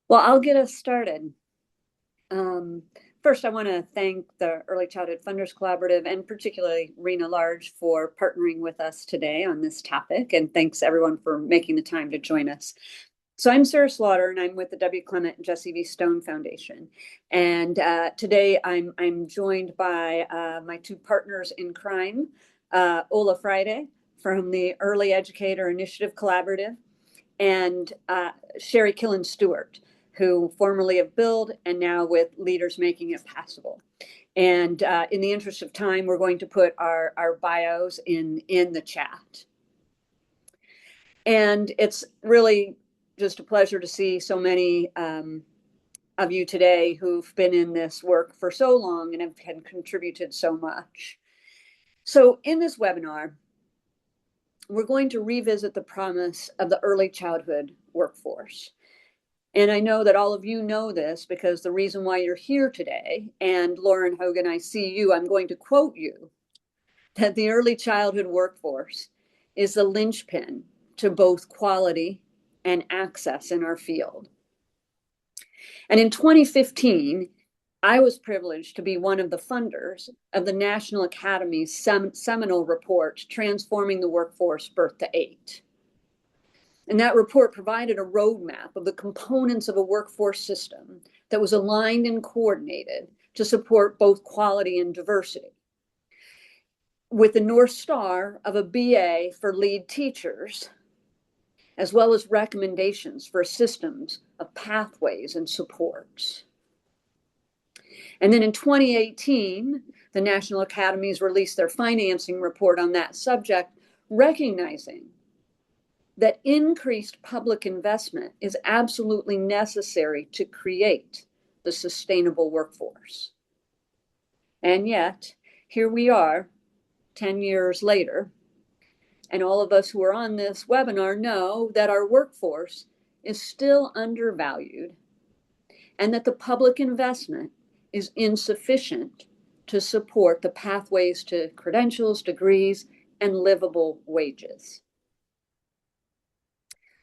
Well, I'll get us started. Um, First, I want to thank the Early Childhood Funders Collaborative and particularly Rena Large for partnering with us today on this topic. And thanks everyone for making the time to join us. So I'm Sarah Slaughter, and I'm with the W. Clement and Jesse V. Stone Foundation. And today I'm joined by my two partners in crime, Ola Friday from the Early Educator Initiative Collaborative, and Sherry Killen Stewart, who formerly of Build and now with Leaders Making It Possible. And in the interest of time, we're going to put our bios in the chat. And it's really just a pleasure to see so many of you today who've been in this work for so long and have contributed so much. So in this webinar, we're going to revisit the promise of the early childhood workforce. And I know that all of you know this because the reason why you're here today, and Lauren Hogan, I see you, I'm going to quote you, that the early childhood workforce is the linchpin to both quality and access in our field. And in 2015, I was privileged to be one of the funders of the National Academies seminal report, Transforming the Workforce, Birth to 8. And that report provided a roadmap of the components of a workforce system that was aligned and coordinated to support both quality and diversity, with the North Star of a BA for lead teachers, as well as recommendations for systems of pathways and supports. And then in 2018, the National Academies released their financing report on that subject, recognizing that increased public investment is absolutely necessary to create the sustainable workforce. And yet, here we are 10 years later, and all of us who are on this webinar know that our workforce is still undervalued and that the public investment is insufficient to support the pathways to credentials, degrees, and livable wages.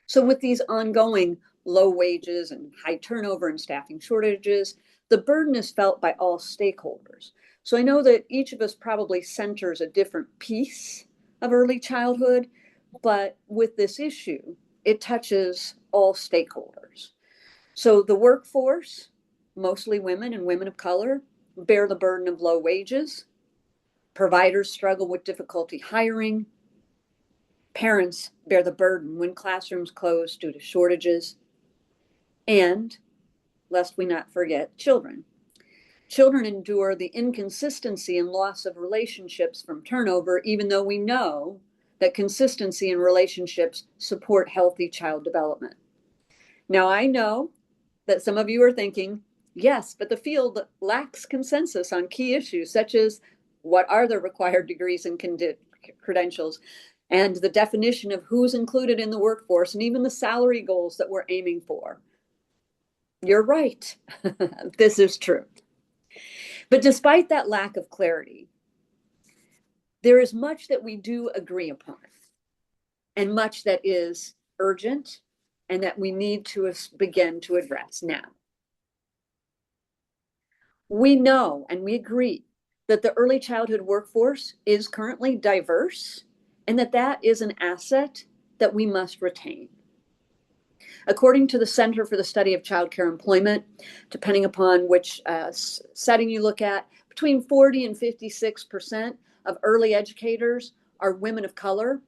So with these ongoing low wages and high turnover and staffing shortages, the burden is felt by all stakeholders. So I know that each of us probably centers a different piece of early childhood, but with this issue, it touches all stakeholders. So the workforce, mostly women and women of color, bear the burden of low wages. Providers struggle with difficulty hiring. Parents bear the burden when classrooms close due to shortages. And, lest we not forget, children. Children endure the inconsistency and loss of relationships from turnover, even though we know that consistency in relationships support healthy child development. Now, I know that some of you are thinking, yes, but the field lacks consensus on key issues, such as what are the required degrees and credentials, and the definition of who's included in the workforce, and even the salary goals that we're aiming for. You're right. This is true. But despite that lack of clarity, there is much that we do agree upon, and much that is urgent and that we need to begin to address now. We know and we agree that the early childhood workforce is currently diverse and that is an asset that we must retain. According to the Center for the Study of Childcare Employment, depending upon which setting you look at, between 40 and 56% of early educators are women of color.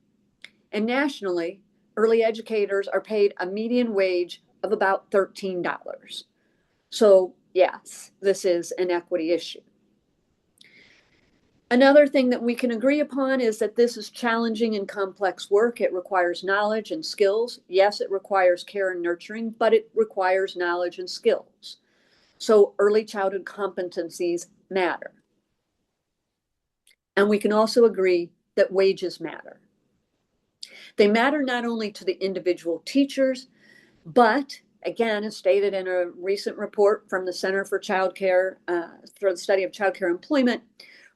And nationally, early educators are paid a median wage of about $13. So yes, this is an equity issue. Another thing that we can agree upon is that this is challenging and complex work. It requires knowledge and skills. Yes, it requires care and nurturing, but it requires knowledge and skills. So early childhood competencies matter. And we can also agree that wages matter. They matter not only to the individual teachers, but again, as stated in a recent report from the Center for Childcare, for the Study of Childcare Employment,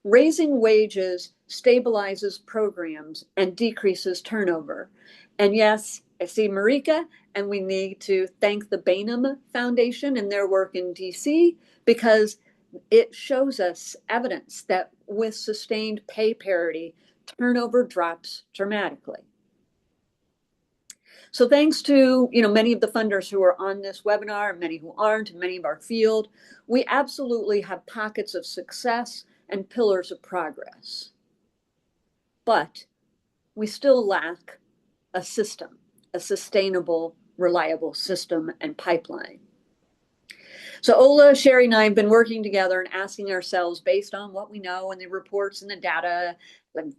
raising wages stabilizes programs and decreases turnover. And yes, I see Marika And we need to thank the Bainum Foundation and their work in DC, because it shows us evidence that with sustained pay parity, turnover drops dramatically. So thanks to many of the funders who are on this webinar, many who aren't, and many of our field, we absolutely have pockets of success and pillars of progress. But we still lack a system, a sustainable, reliable system and pipeline. So Ola, Sherry, and I have been working together and asking ourselves, based on what we know and the reports and the data, and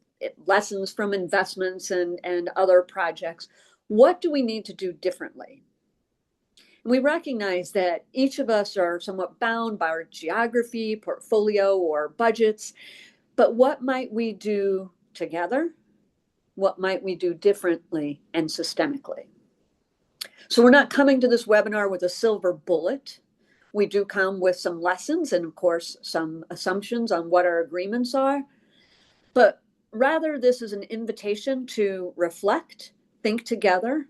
lessons from investments and other projects, what do we need to do differently? And we recognize that each of us are somewhat bound by our geography, portfolio, or budgets, but what might we do together? What might we do differently and systemically? So we're not coming to this webinar with a silver bullet. We do come with some lessons and, of course, some assumptions on what our agreements are. But rather, this is an invitation to reflect, think together,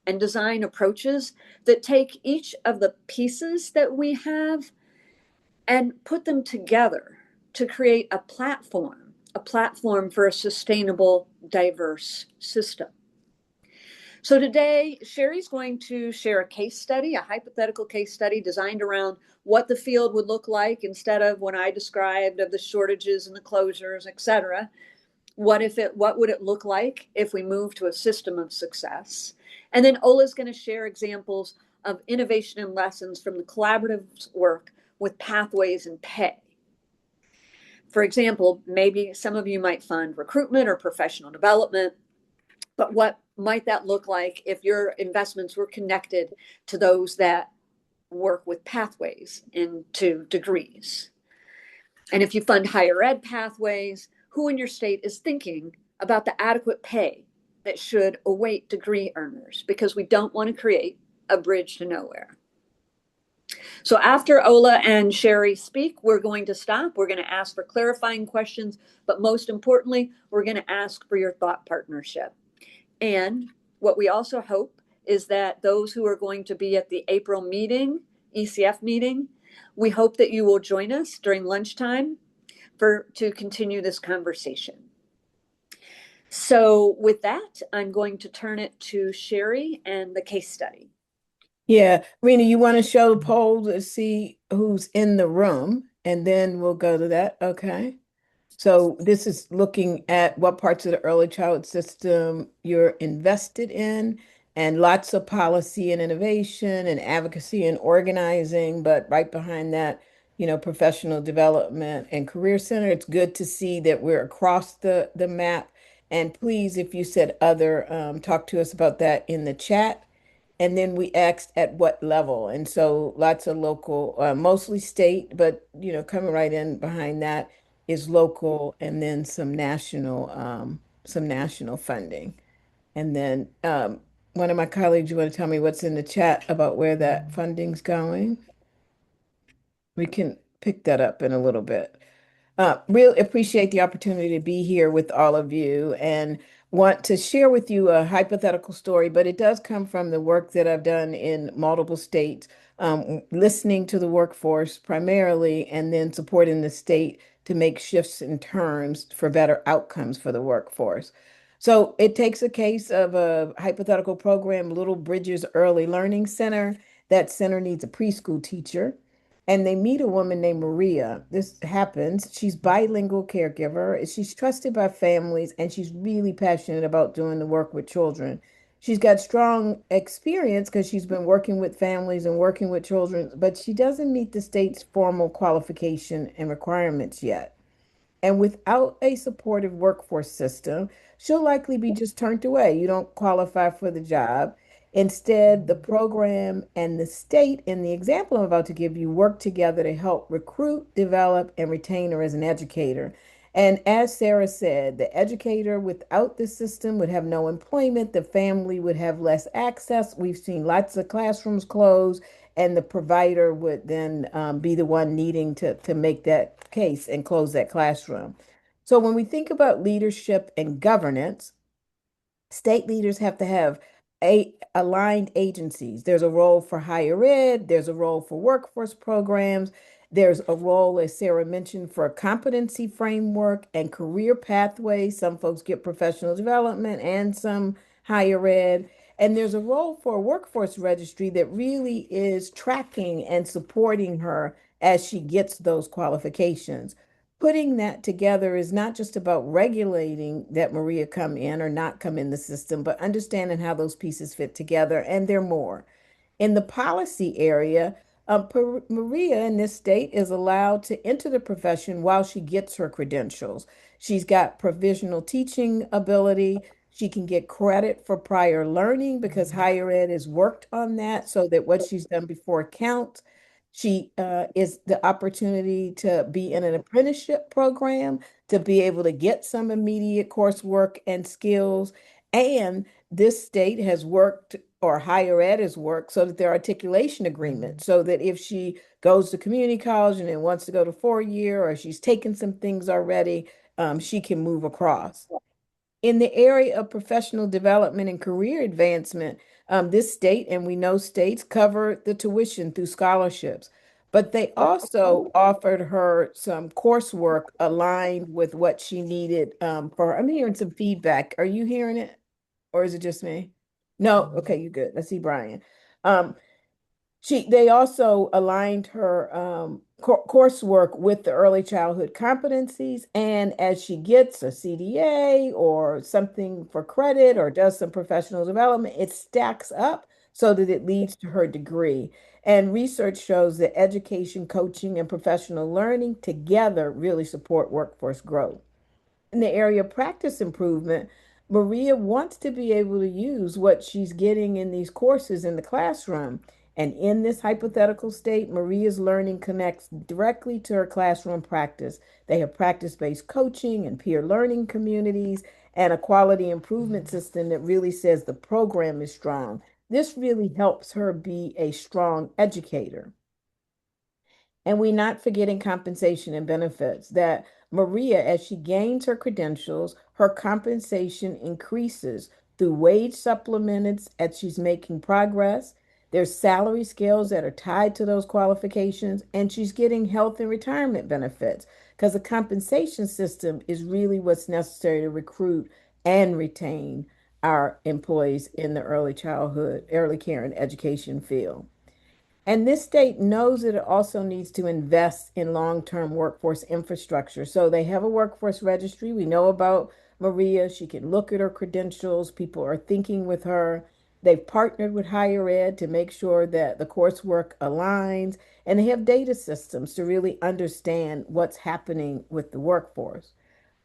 and design approaches that take each of the pieces that we have and put them together to create a platform for a sustainable, diverse system. So today, Sherry's going to share a case study, a hypothetical case study designed around what the field would look like instead of what I described of the shortages and the closures, et cetera. What would it look like if we move to a system of success? And then Ola's going to share examples of innovation and lessons from the collaborative work with pathways and pay. For example, maybe some of you might fund recruitment or professional development, but what might that look like if your investments were connected to those that work with pathways into degrees? And if you fund higher ed pathways, who in your state is thinking about the adequate pay that should await degree earners? Because we don't want to create a bridge to nowhere. So after Ola and Sherry speak, we're going to stop. We're going to ask for clarifying questions, but most importantly, we're going to ask for your thought partnership. And what we also hope is that those who are going to be at the April meeting, ECF meeting, we hope that you will join us during lunchtime to continue this conversation. So with that, I'm going to turn it to Sherry and the case study. Yeah, Rena, you want to show the poll to see who's in the room, and then we'll go to that. Okay. So this is looking at what parts of the early childhood system you're invested in, and lots of policy and innovation and advocacy and organizing, but right behind that, professional development and career center. It's good to see that we're across the map. And please, if you said other, talk to us about that in the chat. And then we asked at what level. And so lots of local, mostly state, but coming right in behind that is local, and then some national funding. And then one of my colleagues, you want to tell me what's in the chat about where that funding's going? We can pick that up in a little bit. Really appreciate the opportunity to be here with all of you and want to share with you a hypothetical story, but it does come from the work that I've done in multiple states, listening to the workforce primarily, and then supporting the state to make shifts in terms for better outcomes for the workforce. So it takes a case of a hypothetical program, Little Bridges Early Learning Center. That center needs a preschool teacher, and they meet a woman named Maria. This happens. She's bilingual caregiver. She's trusted by families, and she's really passionate about doing the work with children. She's got strong experience because she's been working with families and working with children, but she doesn't meet the state's formal qualification and requirements yet. And without a supportive workforce system, she'll likely be just turned away. You don't qualify for the job. Instead, the program and the state, in the example I'm about to give you, work together to help recruit, develop, and retain her as an educator. And as Sarah said, the educator without the system would have no employment, the family would have less access. We've seen lots of classrooms close, and the provider would then be the one needing to make that case and close that classroom. So when we think about leadership and governance, state leaders have to have aligned agencies. There's a role for higher ed, there's a role for workforce programs, there's a role, as Sarah mentioned, for a competency framework and career pathways. Some folks get professional development and some higher ed. And there's a role for a workforce registry that really is tracking and supporting her as she gets those qualifications. Putting that together is not just about regulating that Maria come in or not come in the system, but understanding how those pieces fit together, and they're more. In the policy area, Maria in this state is allowed to enter the profession while she gets her credentials. She's got provisional teaching ability. She can get credit for prior learning because higher ed has worked on that so that what she's done before counts. She is the opportunity to be in an apprenticeship program, to be able to get some immediate coursework and skills. And this state has worked, or higher ed has worked, so that there are articulation agreements, so that if she goes to community college and then wants to go to 4 year, or she's taken some things already, she can move across. In the area of professional development and career advancement, this state, and we know states cover the tuition through scholarships, but they also offered her some coursework aligned with what she needed for her. I'm hearing some feedback. Are you hearing it? Or is it just me? No, okay, you're good. Let's see, Brian. Um, they also aligned her coursework with the early childhood competencies, and as she gets a CDA or something for credit or does some professional development, it stacks up so that it leads to her degree. And research shows that education, coaching, and professional learning together really support workforce growth. In the area of practice improvement, Maria wants to be able to use what she's getting in these courses in the classroom. And in this hypothetical state, Maria's learning connects directly to her classroom practice. They have practice-based coaching and peer learning communities and a quality improvement system that really says the program is strong. This really helps her be a strong educator. And we're not forgetting compensation and benefits, that Maria, as she gains her credentials, her compensation increases through wage supplements as she's making progress. There's salary scales that are tied to those qualifications, and she's getting health and retirement benefits because the compensation system is really what's necessary to recruit and retain our employees in the early childhood, early care, and education field. And this state knows that it also needs to invest in long-term workforce infrastructure. So they have a workforce registry. We know about Maria. She can look at her credentials. People are thinking with her. They've partnered with higher ed to make sure that the coursework aligns, and they have data systems to really understand what's happening with the workforce.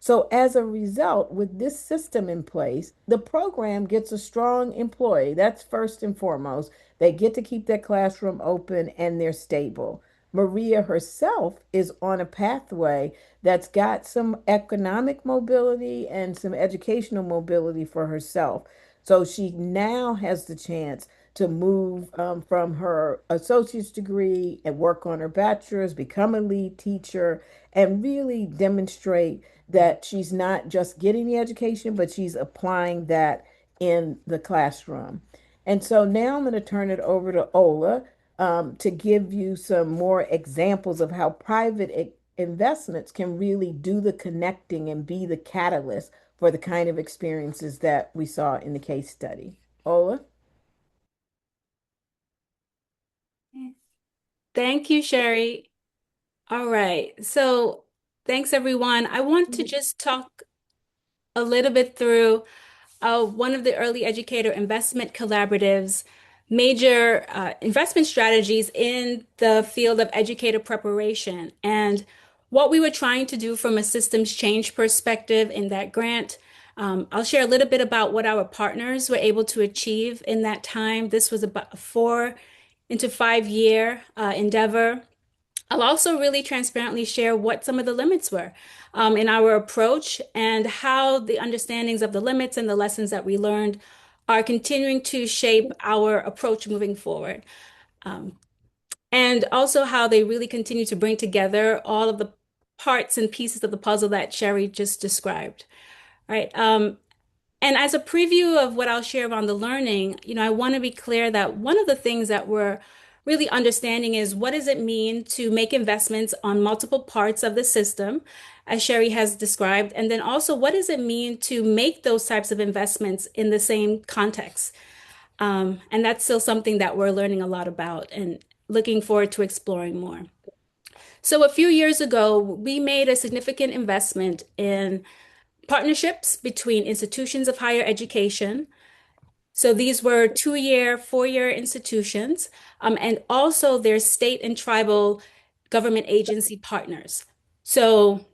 So as a result, with this system in place, the program gets a strong employee. That's first and foremost. They get to keep their classroom open and they're stable. Maria herself is on a pathway that's got some economic mobility and some educational mobility for herself. So she now has the chance to move from her associate's degree and work on her bachelor's, become a lead teacher, and really demonstrate that she's not just getting the education, but she's applying that in the classroom. And so now I'm going to turn it over to Ola to give you some more examples of how private investments can really do the connecting and be the catalyst for the kind of experiences that we saw in the case study. Ola? Thank you, Sherry. All right. So, thanks everyone. I want to just talk a little bit through one of the early educator investment collaboratives, major investment strategies in the field of educator preparation, and what we were trying to do from a systems change perspective in that grant. I'll share a little bit about what our partners were able to achieve in that time. This was about a 4 into 5 year endeavor. I'll also really transparently share what some of the limits were in our approach and how the understandings of the limits and the lessons that we learned are continuing to shape our approach moving forward. Um, and also how they really continue to bring together all of the parts and pieces of the puzzle that Sherry just described. Right. And as a preview of what I'll share around the learning, I want to be clear that one of the things that we're really understanding is what does it mean to make investments on multiple parts of the system, as Sherry has described, and then also what does it mean to make those types of investments in the same context. And that's still something that we're learning a lot about and looking forward to exploring more. So a few years ago, we made a significant investment in partnerships between institutions of higher education. So these were 2-year, 4-year institutions, and also their state and tribal government agency partners. So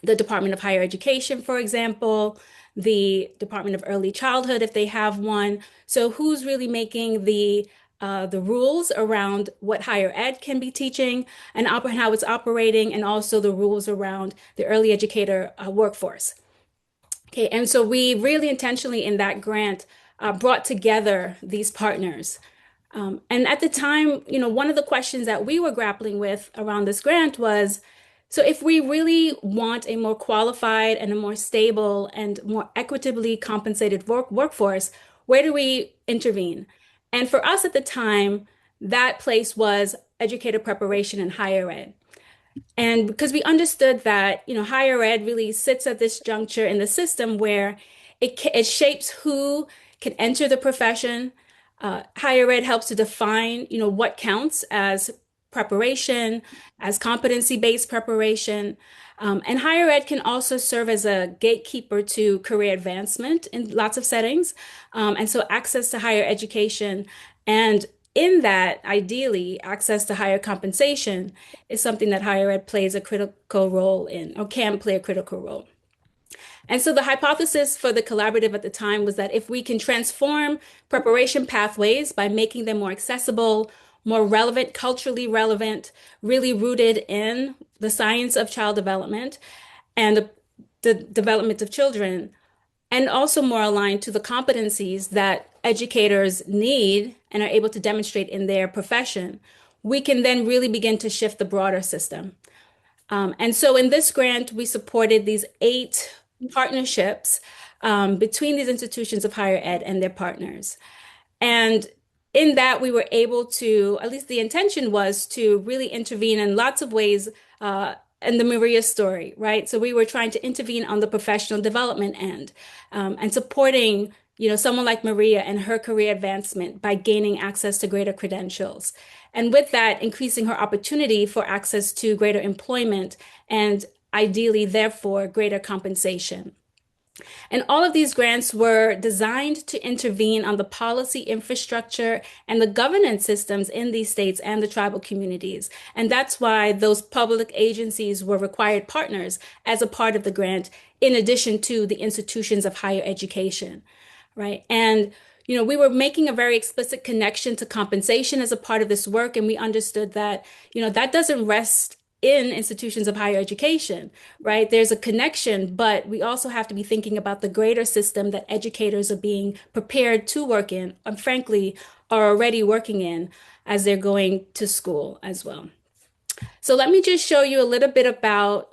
the Department of Higher Education, for example, the Department of Early Childhood, if they have one. So who's really making the rules around what higher ed can be teaching and how it's operating, and also the rules around the early educator workforce. Okay, and so we really intentionally in that grant brought together these partners. And at the time, one of the questions that we were grappling with around this grant was, so if we really want a more qualified and a more stable and more equitably compensated workforce, where do we intervene? And for us at the time, that place was educator preparation and higher ed. And because we understood that, higher ed really sits at this juncture in the system where it shapes who can enter the profession. Higher ed helps to define, what counts as preparation, as competency-based preparation. And higher ed can also serve as a gatekeeper to career advancement in lots of settings. And so access to higher education and in that, ideally, access to higher compensation is something that higher ed plays a critical role in, or can play a critical role. And so the hypothesis for the collaborative at the time was that if we can transform preparation pathways by making them more accessible, more relevant, culturally relevant, really rooted in the science of child development and the development of children, and also more aligned to the competencies that educators need and are able to demonstrate in their profession, we can then really begin to shift the broader system. And so in this grant, we supported these 8 partnerships between these institutions of higher ed and their partners. And in that, we were able to, at least the intention was to really intervene in lots of ways in the Maria story, right? So we were trying to intervene on the professional development end and supporting, someone like Maria and her career advancement by gaining access to greater credentials. And with that, increasing her opportunity for access to greater employment and ideally, therefore, greater compensation. And all of these grants were designed to intervene on the policy infrastructure and the governance systems in these states and the tribal communities. And that's why those public agencies were required partners as a part of the grant, in addition to the institutions of higher education, right? And we were making a very explicit connection to compensation as a part of this work, and we understood that, that doesn't rest in institutions of higher education, right? There's a connection, but we also have to be thinking about the greater system that educators are being prepared to work in, and frankly, are already working in as they're going to school as well. So let me just show you a little bit about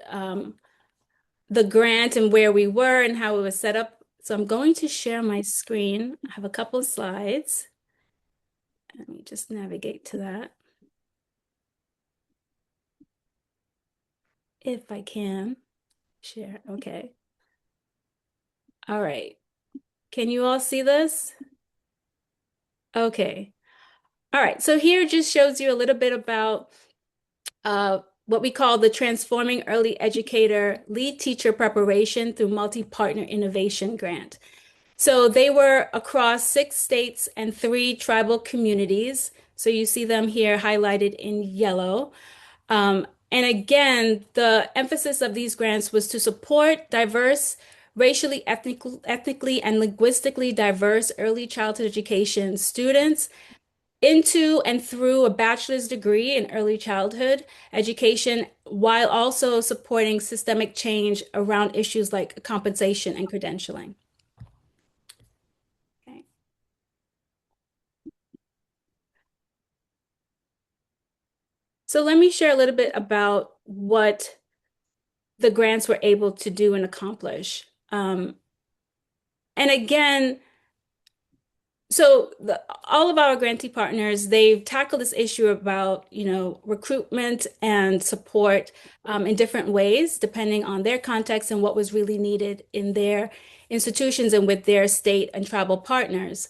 the grant and where we were and how it was set up. So I'm going to share my screen. I have a couple of slides. Let me just navigate to that, if I can share. Okay. All right. Can you all see this? Okay. All right. So here just shows you a little bit about what we call the Transforming Early Educator Lead Teacher Preparation through Multi-Partner Innovation Grant. So they were across 6 states and 3 tribal communities. So you see them here highlighted in yellow. And again, the emphasis of these grants was to support diverse, racially, ethnically, and linguistically diverse early childhood education students into and through a bachelor's degree in early childhood education, while also supporting systemic change around issues like compensation and credentialing. Okay. So let me share a little bit about what the grants were able to do and accomplish. And again, so all of our grantee partners, they've tackled this issue about, recruitment and support in different ways, depending on their context and what was really needed in their institutions and with their state and tribal partners.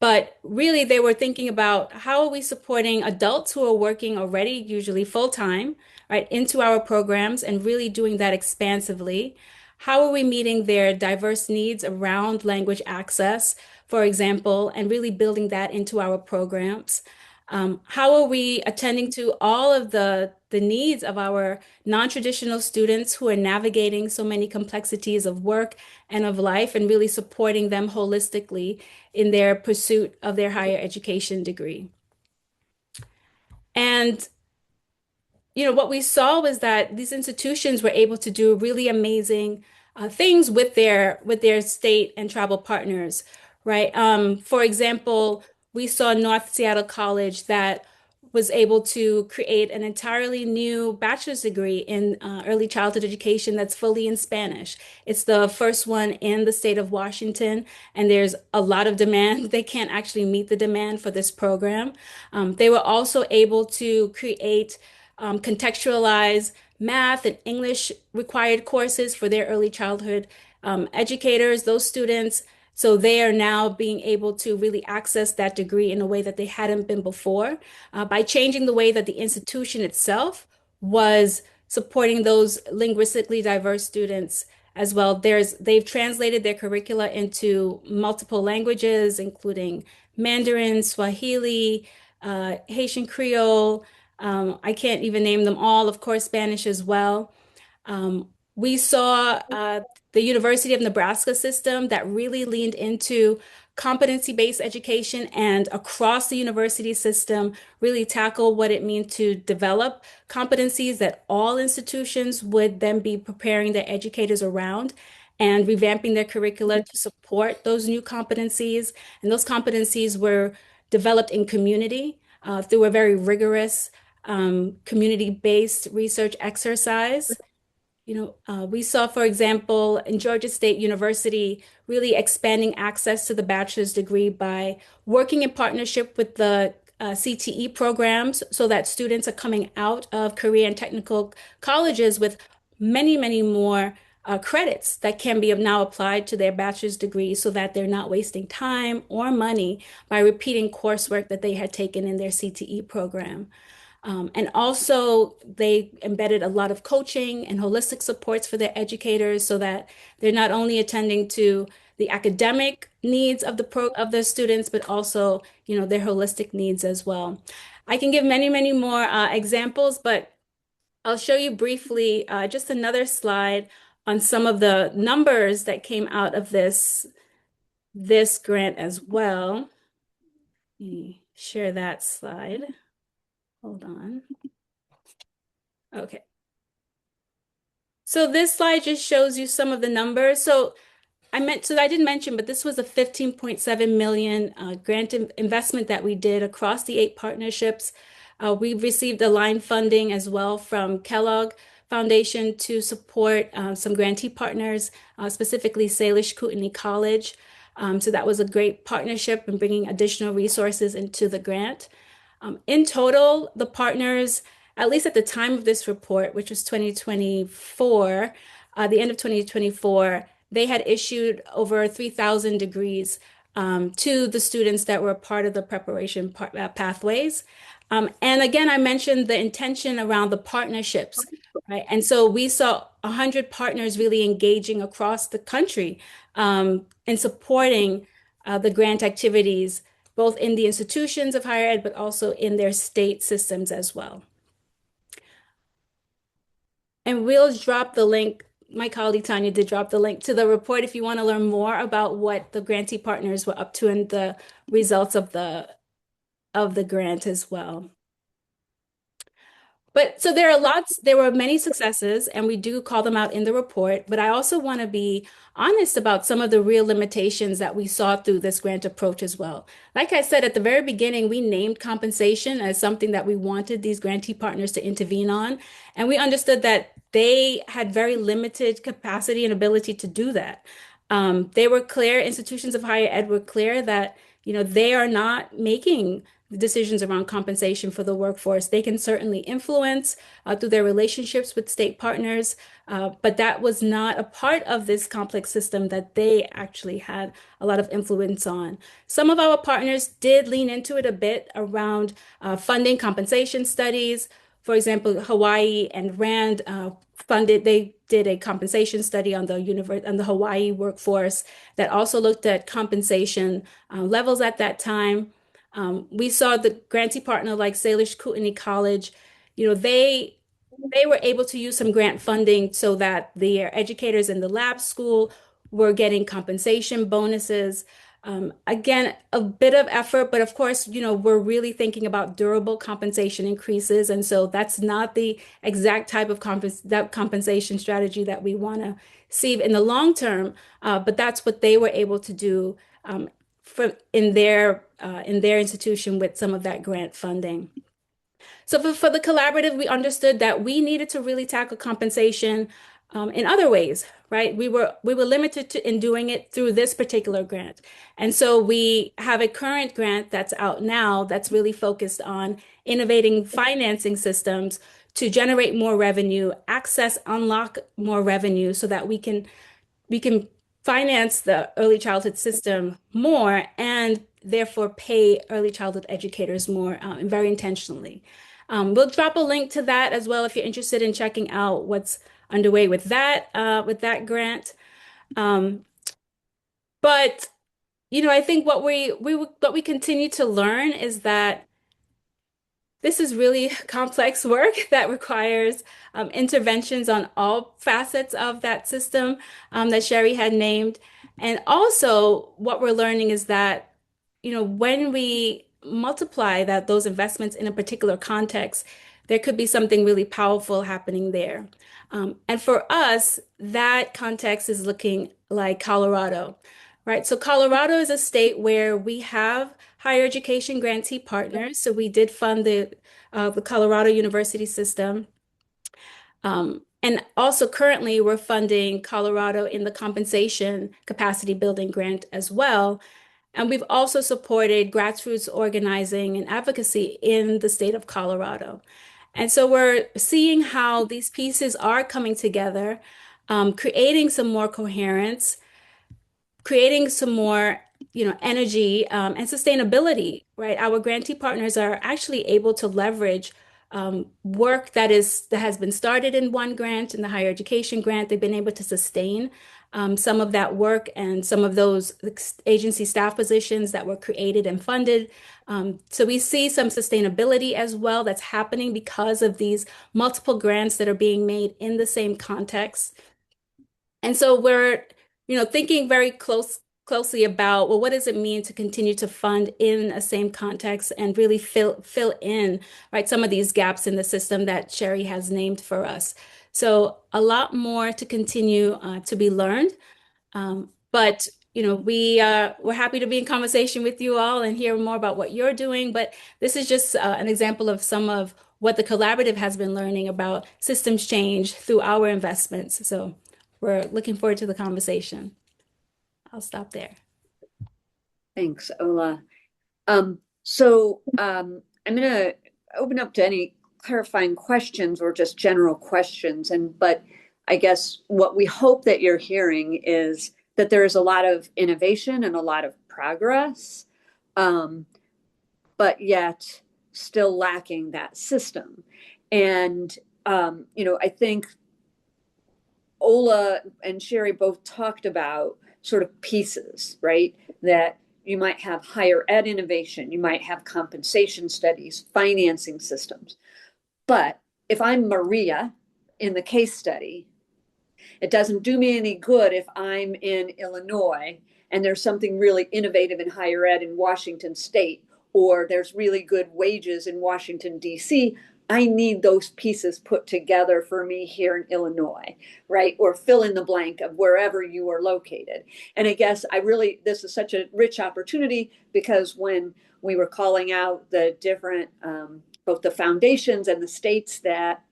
But really, they were thinking about how are we supporting adults who are working already, usually full time, right, into our programs and really doing that expansively. How are we meeting their diverse needs around language access, for example, and really building that into our programs? How are we attending to all of the needs of our non-traditional students who are navigating so many complexities of work and of life and really supporting them holistically in their pursuit of their higher education degree? And what we saw was that these institutions were able to do really amazing things with their state and tribal partners, right? For example, we saw North Seattle College that was able to create an entirely new bachelor's degree in early childhood education that's fully in Spanish. It's the first one in the state of Washington, and there's a lot of demand. They can't actually meet the demand for this program. They were also able to create contextualize math and English required courses for their early childhood educators, those students. So they are now being able to really access that degree in a way that they hadn't been before by changing the way that the institution itself was supporting those linguistically diverse students as well. They've translated their curricula into multiple languages, including Mandarin, Swahili, Haitian Creole. I can't even name them all, of course, Spanish as well. We saw the University of Nebraska system that really leaned into competency-based education and across the university system really tackle what it means to develop competencies that all institutions would then be preparing their educators around and revamping their curricula to support those new competencies. And those competencies were developed in community through a very rigorous community-based research exercise. We saw, for example, in Georgia State University, really expanding access to the bachelor's degree by working in partnership with the CTE programs so that students are coming out of career and technical colleges with many, many more credits that can be now applied to their bachelor's degree so that they're not wasting time or money by repeating coursework that they had taken in their CTE program. And also, they embedded a lot of coaching and holistic supports for their educators so that they're not only attending to the academic needs of the students, but also, their holistic needs as well. I can give many, many more examples, but I'll show you briefly just another slide on some of the numbers that came out of this grant as well. Let me share that slide. Hold on. Okay. So this slide just shows you some of the numbers. So I didn't mention, but this was a 15.7 million grant investment that we did across the 8 partnerships. We received aligned funding as well from Kellogg Foundation to support some grantee partners, specifically Salish Kootenai College. So that was a great partnership in bringing additional resources into the grant. In total, the partners, at least at the time of this report, which was 2024, the end of 2024, they had issued over 3,000 degrees to the students that were part of the preparation pathways. And again, I mentioned the intention around the partnerships, right? And so we saw 100 partners really engaging across the country in supporting the grant activities, both in the institutions of higher ed, but also in their state systems as well. And we'll drop the link. My colleague Tanya did drop the link to the report if you want to learn more about what the grantee partners were up to and the results of the grant as well. But so there were many successes, and we do call them out in the report, but I also want to be honest about some of the real limitations that we saw through this grant approach as well. Like I said, at the very beginning, we named compensation as something that we wanted these grantee partners to intervene on, and we understood that they had very limited capacity and ability to do that. They were clear, institutions of higher ed were clear that, they are not making the decisions around compensation for the workforce. They can certainly influence through their relationships with state partners, but that was not a part of this complex system that they actually had a lot of influence on. Some of our partners did lean into it a bit around funding compensation studies. For example, Hawaii and Rand they did a compensation study on the Hawaii workforce that also looked at compensation levels at that time. We saw the grantee partner like Salish Kootenai College, they were able to use some grant funding so that their educators in the lab school were getting compensation bonuses. Again, a bit of effort, but of course, we're really thinking about durable compensation increases. And so that's not the exact type of compensation strategy that we want to see in the long term. But that's what they were able to do in their institution with some of that grant funding. So for the collaborative, we understood that we needed to really tackle compensation in other ways, right? We were limited in doing it through this particular grant. And so we have a current grant that's out now that's really focused on innovating financing systems to generate more revenue, unlock more revenue so that we can finance the early childhood system more and therefore pay early childhood educators more very intentionally. We'll drop a link to that as well if you're interested in checking out what's underway with that grant. But I think what we continue to learn is that this is really complex work that requires interventions on all facets of that system that Sherry had named. And also, what we're learning is that, when we multiply those investments in a particular context, there could be something really powerful happening there. And for us, that context is looking like Colorado, right? So Colorado is a state where we have higher education grantee partners. So we did fund the Colorado University system. And also currently we're funding Colorado in the compensation capacity building grant as well. And we've also supported grassroots organizing and advocacy in the state of Colorado. And so we're seeing how these pieces are coming together, creating some more coherence, creating some more, energy and sustainability, right? Our grantee partners are actually able to leverage work that has been started in one grant, in the higher education grant. They've been able to sustain some of that work and some of those agency staff positions that were created and funded. So we see some sustainability as well that's happening because of these multiple grants that are being made in the same context. And so we're, thinking very closely about, well, what does it mean to continue to fund in a same context and really fill in, right, some of these gaps in the system that Sherry has named for us. So a lot more to continue to be learned. But we're happy to be in conversation with you all and hear more about what you're doing. But this is just an example of some of what the collaborative has been learning about systems change through our investments. So we're looking forward to the conversation. I'll stop there. Thanks, Ola. So I'm going to open up to any clarifying questions or just general questions. But I guess what we hope that you're hearing is that there is a lot of innovation and a lot of progress, but yet still lacking that system. And, I think Ola and Sherry both talked about sort of pieces, right? That you might have higher ed innovation, you might have compensation studies, financing systems. But if I'm Maria in the case study, it doesn't do me any good if I'm in Illinois and there's something really innovative in higher ed in Washington State, or there's really good wages in Washington, D.C. I need those pieces put together for me here in Illinois, right? Or fill in the blank of wherever you are located. And I guess this is such a rich opportunity because when we were calling out the different, both the foundations and the states that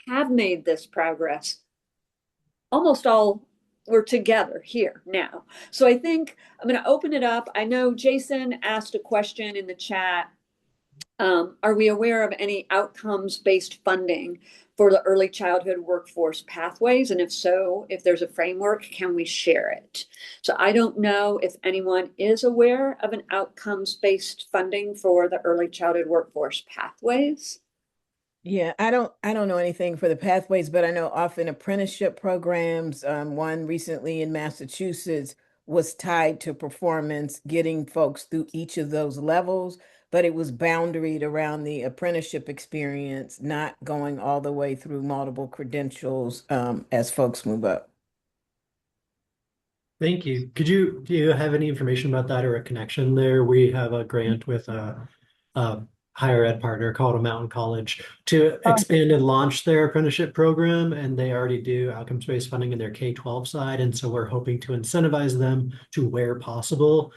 have made this progress, almost all we're together here now. So I think I'm going to open it up. I know Jason asked a question in the chat. Are we aware of any outcomes-based funding for the early childhood workforce pathways? And if so, if there's a framework, can we share it? So I don't know if anyone is aware of an outcomes-based funding for the early childhood workforce pathways. Yeah, I don't know anything for the pathways, but I know often apprenticeship programs, one recently in Massachusetts was tied to performance, getting folks through each of those levels, but it was boundaried around the apprenticeship experience, not going all the way through multiple credentials, as folks move up. Thank you. Do you have any information about that or a connection there? We have a grant with a higher ed partner called a Mountain College to Oh, expand and launch their apprenticeship program, and they already do outcomes-based funding in their K-12 side. And so we're hoping to incentivize them to, where possible,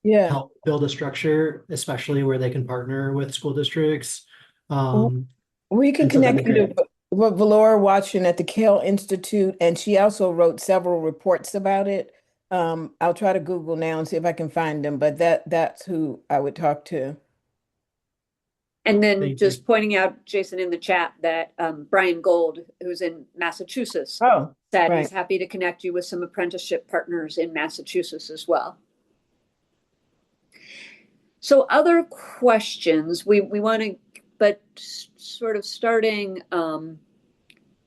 yeah. help build a structure, especially where they can partner with school districts. Um, We can and so that'd be connect you great. to Valora Watson at the Kell Institute, and she also wrote several reports about it. I'll try to Google now and see if I can find them, but that's who I would talk to. And then Thank you. just pointing out, Jason, in the chat that Brian Gold, who's in Massachusetts, Oh, said he's right. happy to connect you with some apprenticeship partners in Massachusetts as well. So other questions we want to, but sort of starting,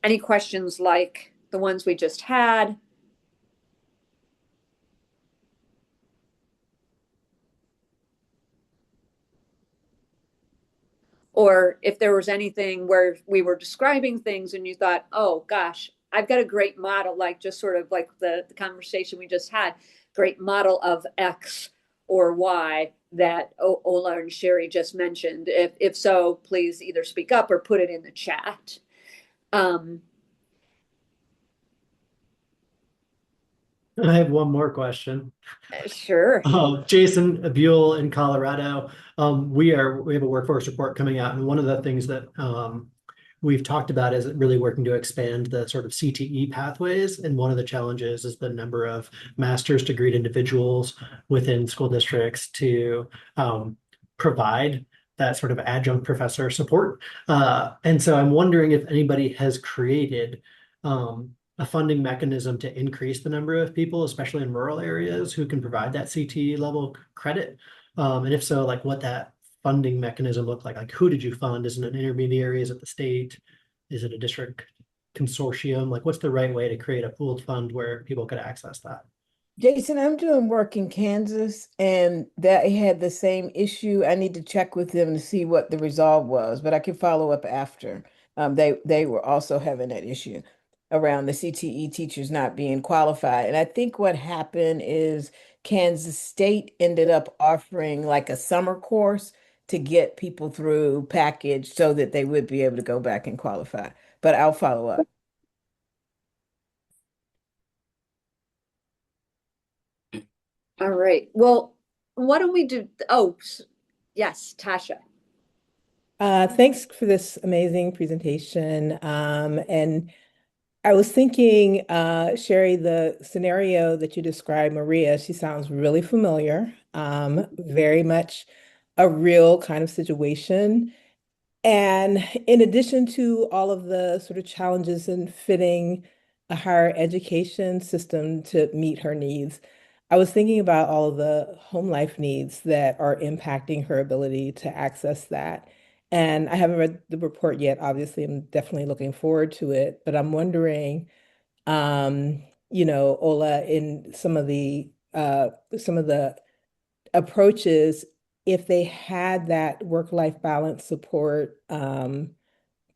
any questions like the ones we just had? Or if there was anything where we were describing things and you thought, oh gosh, I've got a great model, like just sort of like the conversation we just had, great model of X or Y that Ola and Sherry just mentioned. If so, please either speak up or put it in the chat. I have one more question. Sure. Jason Buell in Colorado. We have a workforce report coming out, and one of the things that we've talked about is really working to expand the sort of CTE pathways. And one of the challenges is the number of master's degreed individuals within school districts to provide that sort of adjunct professor support. And so I'm wondering if anybody has created a funding mechanism to increase the number of people, especially in rural areas, who can provide that CTE level credit. And if so, like what that funding mechanism look like? Like who did you fund? Is it an intermediary? Is it the state? Is it a district consortium? Like what's the right way to create a pooled fund where people could access that? Jason, I'm doing work in Kansas, and they had the same issue. I need to check with them to see what the resolve was, but I can follow up after. They were also having that issue around the CTE teachers not being qualified. And I think what happened is Kansas State ended up offering like a summer course to get people through package so that they would be able to go back and qualify. But I'll follow up. All right. Well, why don't we do, oh, yes, Tasha. Thanks for this amazing presentation. And I was thinking, Sherry, the scenario that you described, Maria, she sounds really familiar, very much a real kind of situation. And in addition to all of the sort of challenges in fitting a higher education system to meet her needs, I was thinking about all of the home life needs that are impacting her ability to access that. And I haven't read the report yet. Obviously, I'm definitely looking forward to it, but I'm wondering, um, Ola, in some of the approaches, if they had that work-life balance support,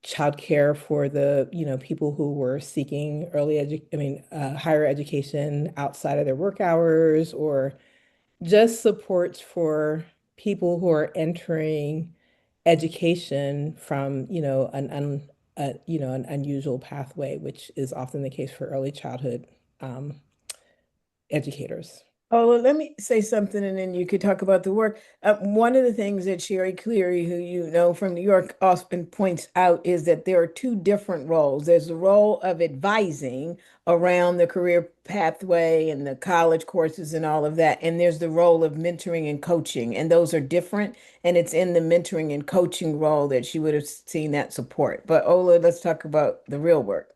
childcare for the, people who were seeking higher education outside of their work hours, or just supports for people who are entering education from, an unusual pathway, which is often the case for early childhood educators. Oh, well, let me say something and then you could talk about the work. One of the things that Sherry Cleary, who you know from New York, often points out is that there are two different roles. There's the role of advising around the career pathway and the college courses and all of that. And there's the role of mentoring and coaching. And those are different. And it's in the mentoring and coaching role that she would have seen that support. But Ola, let's talk about the real work.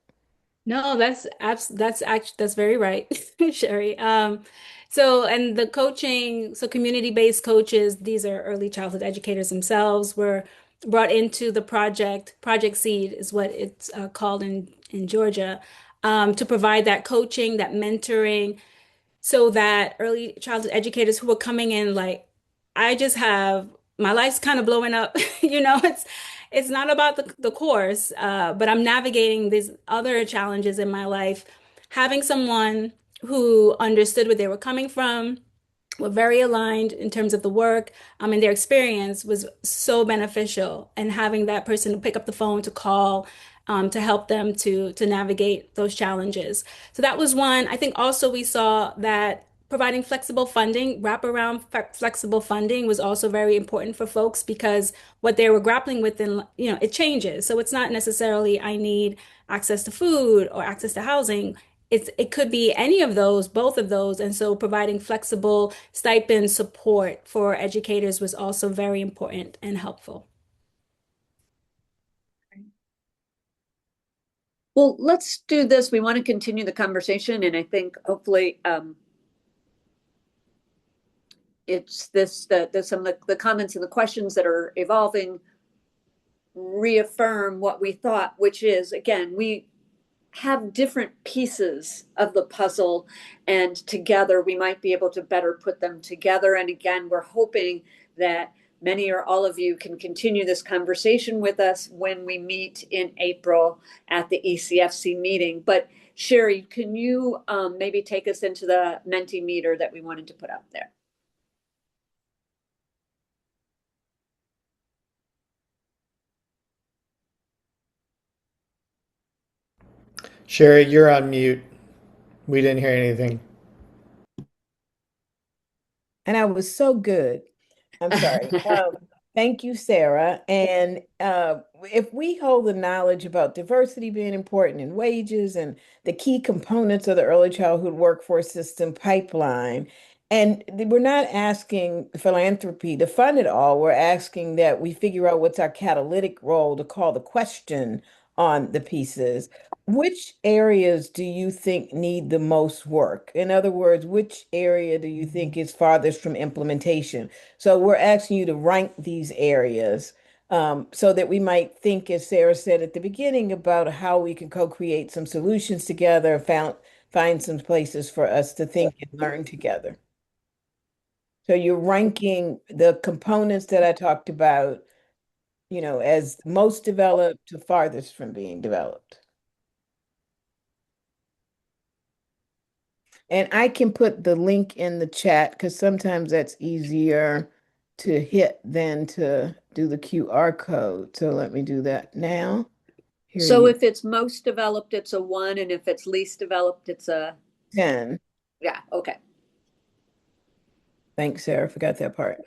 No, that's actually that's very right, Sherry. So and the coaching, so community-based coaches, these are early childhood educators themselves, were brought into the project. Project Seed is what it's called in Georgia, to provide that coaching, that mentoring, so that early childhood educators who are coming in like, I just have my life's kind of blowing up. It's not about the course, but I'm navigating these other challenges in my life. Having someone who understood where they were coming from, were very aligned in terms of the work, and their experience was so beneficial. And having that person to pick up the phone to call, to help them to navigate those challenges. So that was one. I think also we saw that providing flexible funding, wraparound flexible funding was also very important for folks because what they were grappling with, in, it changes. So it's not necessarily I need access to food or access to housing. It could be any of those, both of those. And so providing flexible stipend support for educators was also very important and helpful. Well, let's do this. We want to continue the conversation, and I think hopefully it's this the some of the comments and the questions that are evolving reaffirm what we thought, which is again, we have different pieces of the puzzle, and together we might be able to better put them together. And again, we're hoping that many or all of you can continue this conversation with us when we meet in April at the ECFC meeting. But Sherry, can you maybe take us into the Mentimeter that we wanted to put up there? Sherry, you're on mute. We didn't hear anything. And I was so good. I'm sorry. Thank you, Sarah. And if we hold the knowledge about diversity being important in wages and the key components of the early childhood workforce system pipeline, and we're not asking philanthropy to fund it all, we're asking that we figure out what's our catalytic role to call the question on the pieces. Which areas do you think need the most work? In other words, which area do you think is farthest from implementation? So we're asking you to rank these areas so that we might think, as Sarah said at the beginning, about how we can co-create some solutions together, find some places for us to think and learn together. So you're ranking the components that I talked about, as most developed to farthest from being developed. And I can put the link in the chat because sometimes that's easier to hit than to do the QR code. So let me do that now. Here So you if it's most developed, it's a 1, and if it's least developed, it's a 10. yeah, okay. Thanks, Sarah. Forgot that part.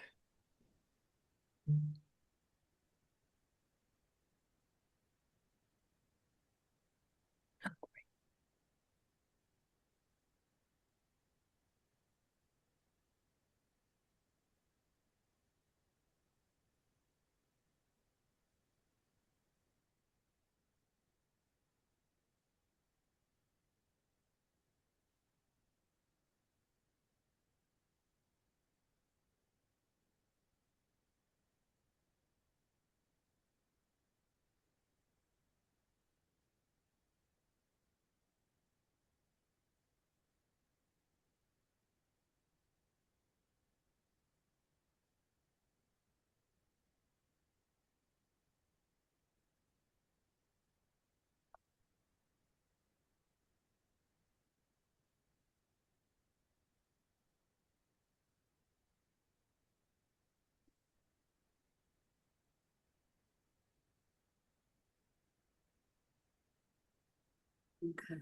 Okay.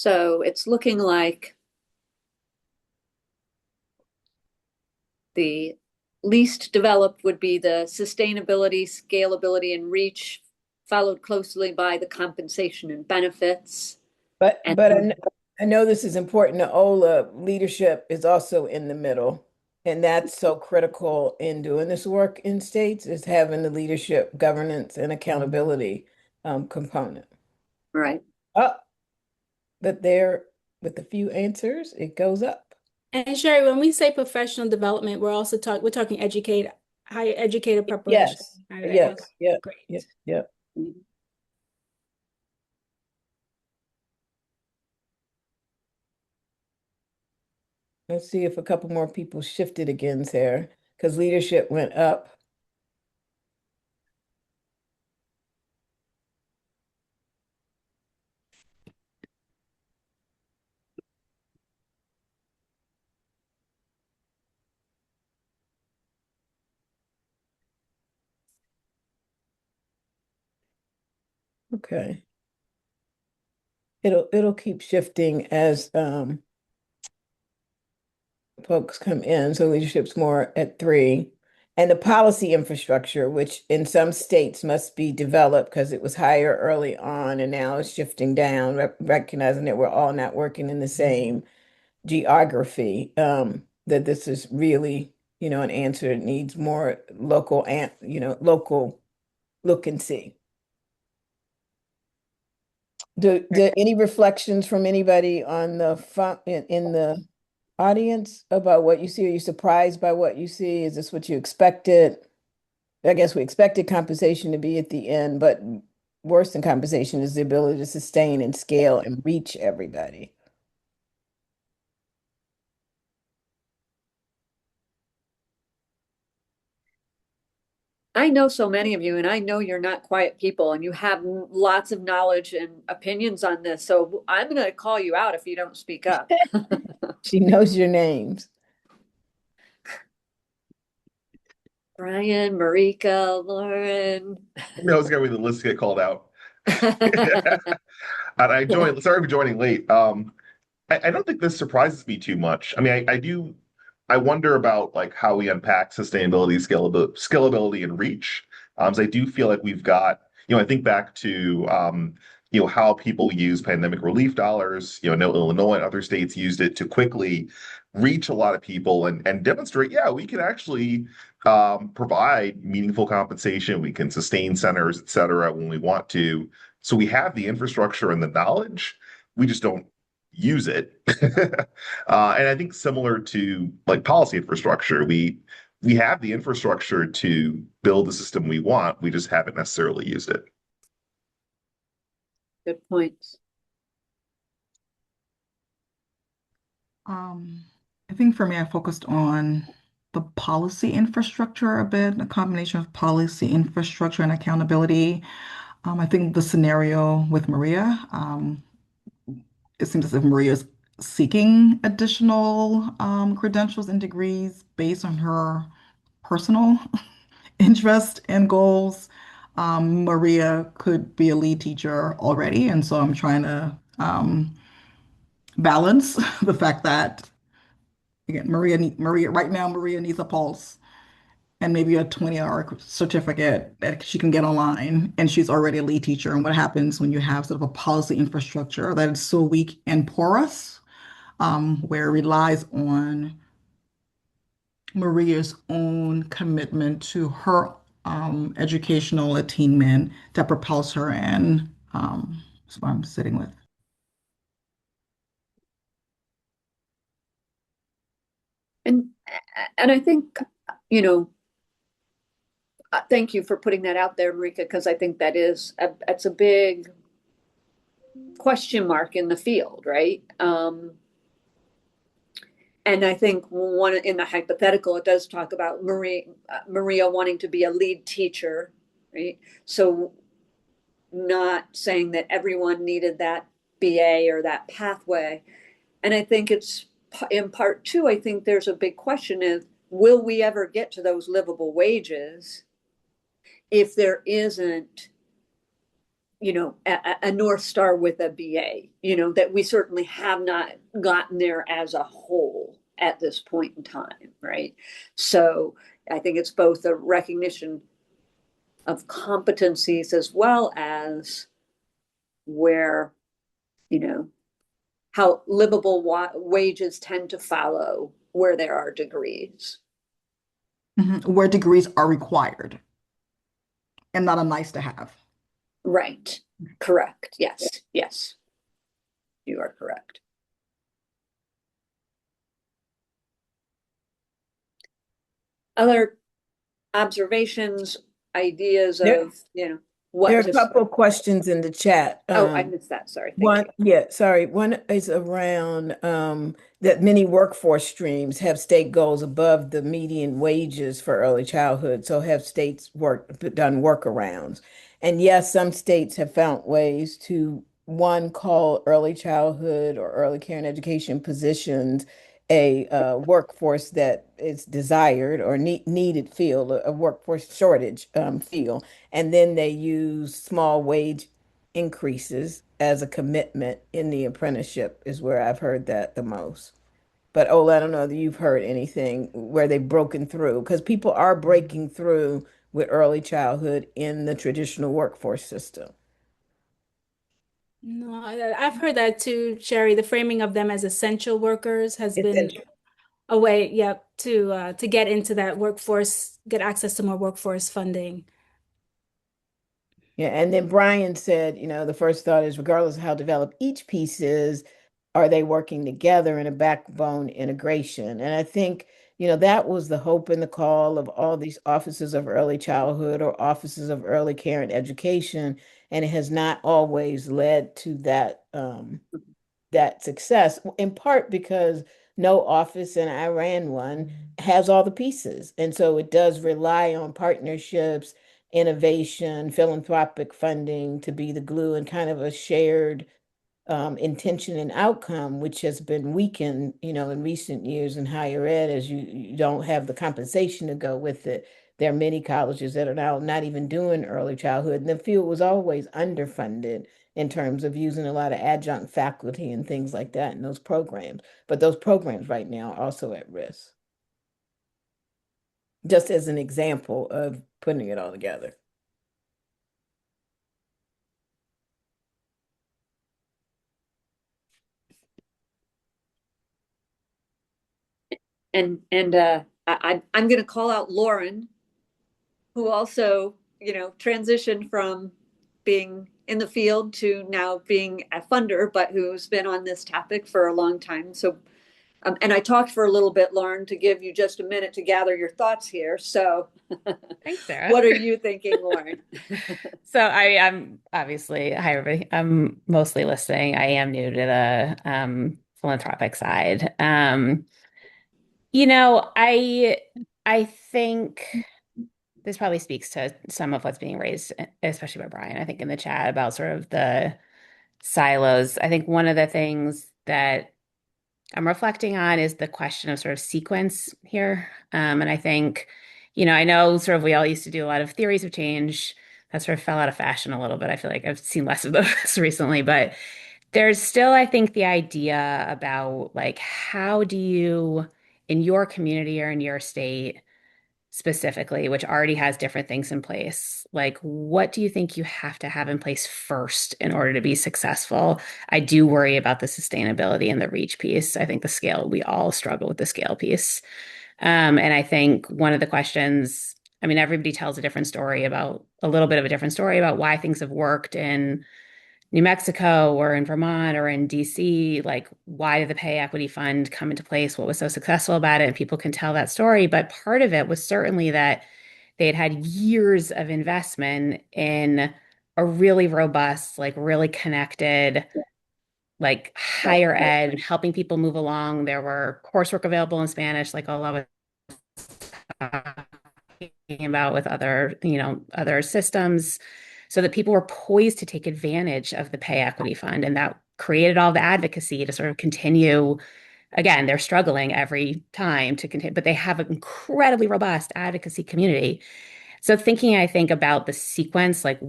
So it's looking like the least developed would be the sustainability, scalability, and reach, followed closely by the compensation and benefits. But And I know this is important to Ola. Leadership is also in the middle. And that's so critical in doing this work in states is having the leadership, governance, and accountability component. right. Oh, but there, with a few answers, it goes up. And Sherry, when we say professional development, we're talking higher educator preparation. Yes, Right, yes, okay, yep, great. yep, yep. Let's see if a couple more people shifted again, Sarah, because leadership went up. Okay. It'll keep shifting as folks come in. So leadership's more at 3. And the policy infrastructure, which in some states must be developed because it was higher early on and now it's shifting down, recognizing that we're all not working in the same geography, that this is really, an answer that needs more local and, local look and see. Do any reflections from anybody on in the audience about what you see? Are you surprised by what you see? Is this what you expected? I guess we expected compensation to be at the end, but worse than compensation is the ability to sustain and scale and reach everybody. I know so many of you, and I know you're not quiet people, and you have lots of knowledge and opinions on this. So I'm going to call you out if you don't speak up. She knows your names. Brian, Marika, Lauren. I was gonna be the list to get called out. And I joined, sorry for joining late. I don't think this surprises me too much. I mean, I wonder about like how we unpack sustainability, scalability, and reach. So I do feel like we've got, I think back to, how people use pandemic relief dollars. I know Illinois and other states used it to quickly reach a lot of people and demonstrate, yeah, we can actually provide meaningful compensation. We can sustain centers, et cetera, when we want to. So we have the infrastructure and the knowledge. We just don't use it. And I think similar to like policy infrastructure, we have the infrastructure to build the system we want. We just haven't necessarily used it. Good points. I think for me, I focused on the policy infrastructure a bit, a combination of policy infrastructure and accountability. I think the scenario with Maria, it seems as if Maria is seeking additional credentials and degrees based on her personal interest and goals. Maria could be a lead teacher already, and so I'm trying to balance the fact that again, Maria right now Maria needs a pulse and maybe a 20-hour certificate that she can get online, and she's already a lead teacher. And what happens when you have sort of a policy infrastructure that is so weak and porous, where it relies on Maria's own commitment to her educational attainment that propels her in. That's what I'm sitting with. And I think, you know, thank you for putting that out there, Marika, because I think that's a big question mark in the field, right? And I think one in the hypothetical, it does talk about Maria wanting to be a lead teacher, right? So not saying that everyone needed that BA or that pathway. And I think it's in part two, I think there's a big question of, will we ever get to those livable wages if there isn't a North Star with a BA, that we certainly have not gotten there as a whole at this point in time, right? So I think it's both a recognition of competencies as well as where, how livable wages tend to follow where there are degrees. Where degrees are required and not a nice to have. Right. Correct. Yes. Yes. You are correct. Other observations, ideas There, of, what there are a to. couple of questions in the chat. Oh, I missed that. Sorry. Thank you. Yeah, sorry. One is around that many workforce streams have state goals above the median wages for early childhood. So have states done workarounds? And yes, some states have found ways to, one, call early childhood or early care and education positions a workforce that is desired or needed field, a workforce shortage field. And then they use small wage increases as a commitment in the apprenticeship is where I've heard that the most. But Ola, I don't know that you've heard anything where they've broken through, because people are breaking through with early childhood in the traditional workforce system. No, I've heard that too, Sherry. The framing of them as essential workers has been a way, yep, to get into that workforce, get access to more workforce funding. Yeah, and then Brian said, the first thought is regardless of how developed each piece is, are they working together in a backbone integration? And I think, that was the hope and the call of all these offices of early childhood or offices of early care and education. And it has not always led to that success, in part because no office, and I ran one, has all the pieces. And so it does rely on partnerships, innovation, philanthropic funding to be the glue, and kind of a shared intention and outcome, which has been weakened, in recent years in higher ed, as you don't have the compensation to go with it. There are many colleges that are now not even doing early childhood, and the field was always underfunded in terms of using a lot of adjunct faculty and things like that in those programs. But those programs right now are also at risk. Just as an example of putting it all together. And I'm going to call out Lauren, who also, transitioned from being in the field to now being a funder, but who's been on this topic for a long time. So, and I talked for a little bit, Lauren, to give you just a minute to gather your thoughts here. So, thanks, Sarah. What are you thinking, Lauren? So I'm obviously, hi everybody. I'm mostly listening. I am new to the philanthropic side. I think this probably speaks to some of what's being raised, especially by Brian, I think in the chat about sort of the silos. I think one of the things that I'm reflecting on is the question of sort of sequence here. And I think, I know sort of we all used to do a lot of theories of change that sort of fell out of fashion a little bit. I feel like I've seen less of those recently, but there's still, I think, the idea about like, how do you, in your community or in your state specifically, which already has different things in place, like what do you think you have to have in place first in order to be successful? I do worry about the sustainability and the reach piece. I think the scale, we all struggle with the scale piece. And I think one of the questions, I mean, everybody tells a different story about a little bit of a different story about why things have worked in New Mexico or in Vermont or in DC, like why did the pay equity fund come into place? What was so successful about it? And people can tell that story. But part of it was certainly that they had years of investment in a really robust, like really connected, like higher ed, helping people move along. There were coursework available in Spanish, like all of it talking about with other systems, so that people were poised to take advantage of the pay equity fund. And that created all the advocacy to sort of continue. Again, they're struggling every time to continue, but they have an incredibly robust advocacy community. So thinking, I think about the sequence, like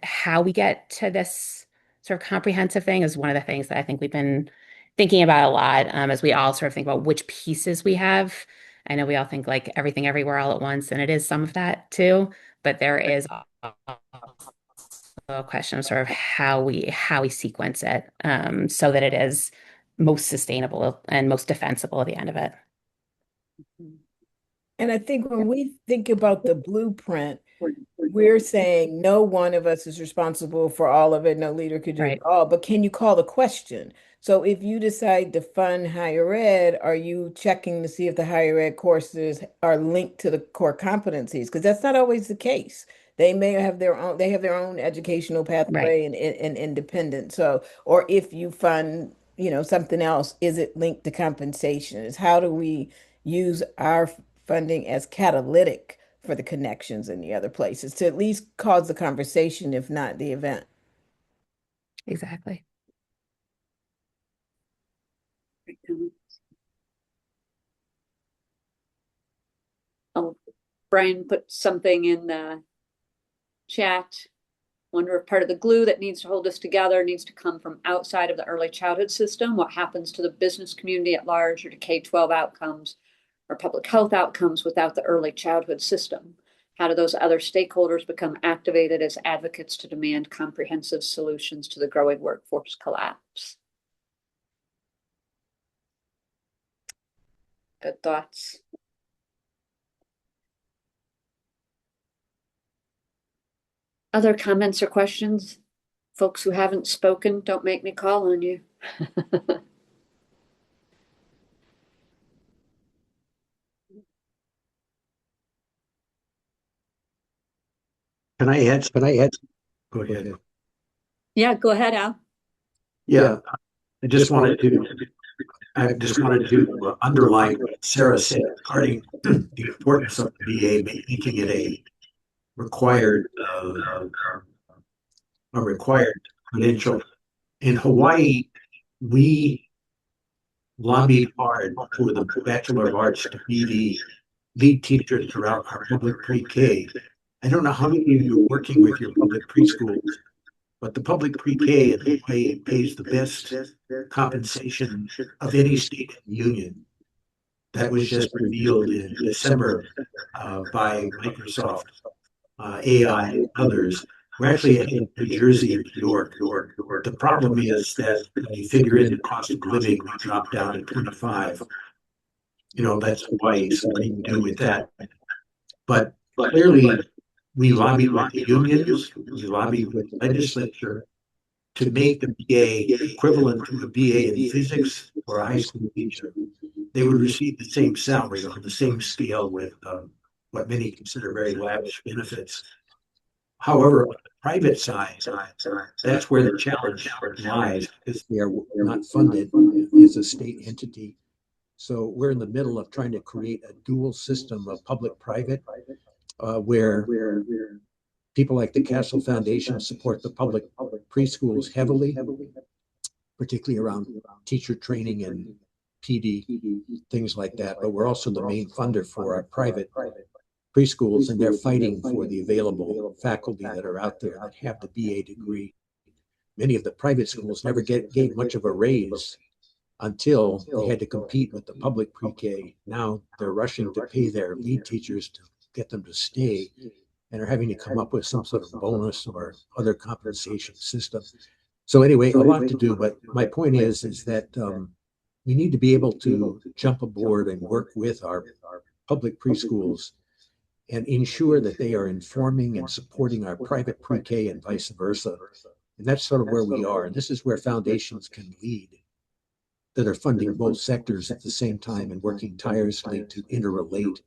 how we get to this sort of comprehensive thing is one of the things that I think we've been thinking about a lot, as we all sort of think about which pieces we have. I know we all think like everything everywhere all at once, and it is some of that too, but there is a question of sort of how we sequence it, so that it is most sustainable and most defensible at the end of it. And I think when we think about the blueprint, we're saying no one of us is responsible for all of it. No leader could do Right. it all. But can you call the question? So if you decide to fund higher ed, are you checking to see if the higher ed courses are linked to the core competencies? Because that's not always the case. They may have their own educational Right. pathway and independent. So, or if you fund, something else, is it linked to compensation? Is how do we use our funding as catalytic for the connections in the other places to at least cause the conversation, if not the event? Exactly. Oh, Brian put something in the chat. Wonder if part of the glue that needs to hold us together needs to come from outside of the early childhood system. What happens to the business community at large, or to K-12 outcomes or public health outcomes without the early childhood system? How do those other stakeholders become activated as advocates to demand comprehensive solutions to the growing workforce collapse? Good thoughts. Other comments or questions? Folks who haven't spoken, don't make me call on you. Can I add? Go ahead. Yeah, go ahead, Al. Yeah, I just wanted to underline what Sarah said regarding the importance of the BA, making it required a required credential. In Hawaii, we lobbied hard for the Bachelor of Arts to be the lead teacher throughout our public pre-K. I don't know how many of you are working with your public preschools, but the public pre-K in Hawaii pays the best compensation of any state in the union. That was just revealed in December by Microsoft, AI, and others. We're actually ahead of New Jersey and New York. The problem is that when you figure in the cost of living, we drop down to 25. That's Hawaii, so what do you do with that? But clearly, we lobbied with the unions, we lobbied with the legislature to make the BA equivalent to a BA in physics or a high school teacher. They would receive the same salary on the same scale with what many consider very lavish benefits. However, on the private side, that's where the challenge lies, because they are not funded as a state entity. So we're in the middle of trying to create a dual system of public-private, where people like the Castle Foundation support the public preschools heavily, particularly around teacher training and PD, things like that. But we're also the main funder for our private preschools, and they're fighting for the available faculty that are out there that have the BA degree. Many of the private schools never gave much of a raise until they had to compete with the public pre-K. Now they're rushing to pay their lead teachers to get them to stay, and are having to come up with some sort of bonus or other compensation system. So anyway, a lot to do, but my point is that we need to be able to jump aboard and work with our public preschools and ensure that they are informing and supporting our private pre-K and vice versa. And that's sort of where we are. And this is where foundations can lead, that are funding both sectors at the same time and working tirelessly to interrelate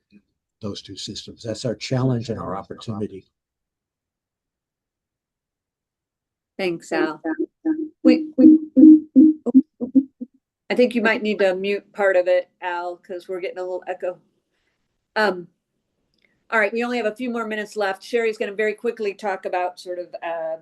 those two systems. That's our challenge and our opportunity. Thanks, Al. I think you might need to mute part of it, Al, because we're getting a little echo. All right, we only have a few more minutes left. Sherry's going to very quickly talk about sort of a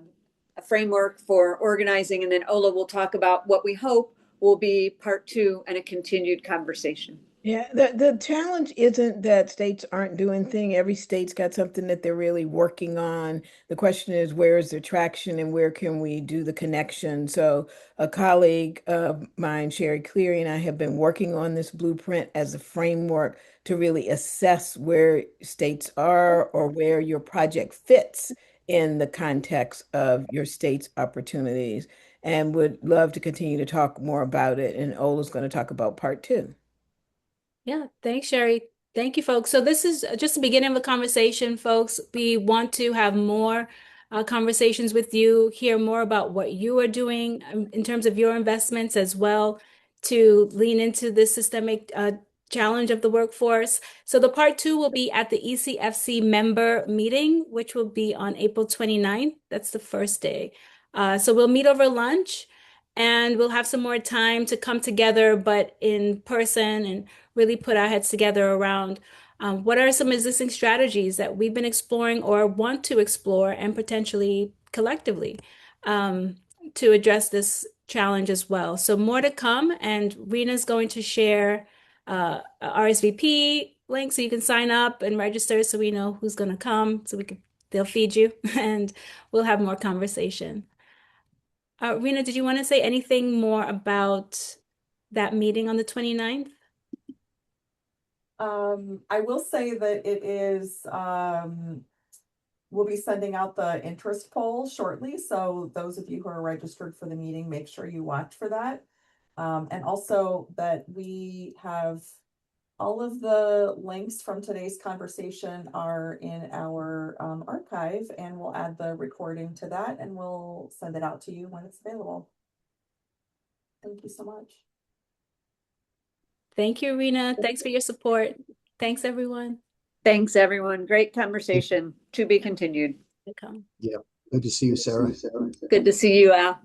framework for organizing, and then Ola will talk about what we hope will be part 2 and a continued conversation. Yeah, the challenge isn't that states aren't doing thing. Every state's got something that they're really working on. The question is, where is the traction and where can we do the connection? So a colleague of mine, Sherry Cleary, and I have been working on this blueprint as a framework to really assess where states are or where your project fits in the context of your state's opportunities, and would love to continue to talk more about it. And Ola's going to talk about part two. Yeah, thanks, Sherry. Thank you, folks. So this is just the beginning of the conversation, folks. We want to have more conversations with you, hear more about what you are doing in terms of your investments as well, to lean into this systemic challenge of the workforce. So the part two will be at the ECFC member meeting, which will be on April 29th. That's the first day. So we'll meet over lunch and we'll have some more time to come together, but in person, and really put our heads together around what are some existing strategies that we've been exploring or want to explore and potentially collectively to address this challenge as well. So more to come, and Rena's going to share RSVP link so you can sign up and register so we know who's going to come, so they'll feed you and we'll have more conversation. Rena, did you want to say anything more about that meeting on the 29th? I will say that it is, we'll be sending out the interest poll shortly. So those of you who are registered for the meeting, make sure you watch for that. And also that we have all of the links from today's conversation are in our archive, and we'll add the recording to that and we'll send it out to you when it's available. Thank you so much. Thank you, Rena. Thanks for your support. Thanks, everyone. Thanks, everyone. Great conversation. To be continued. Welcome. Yeah, good to see you, Sarah. Good to see you, Al.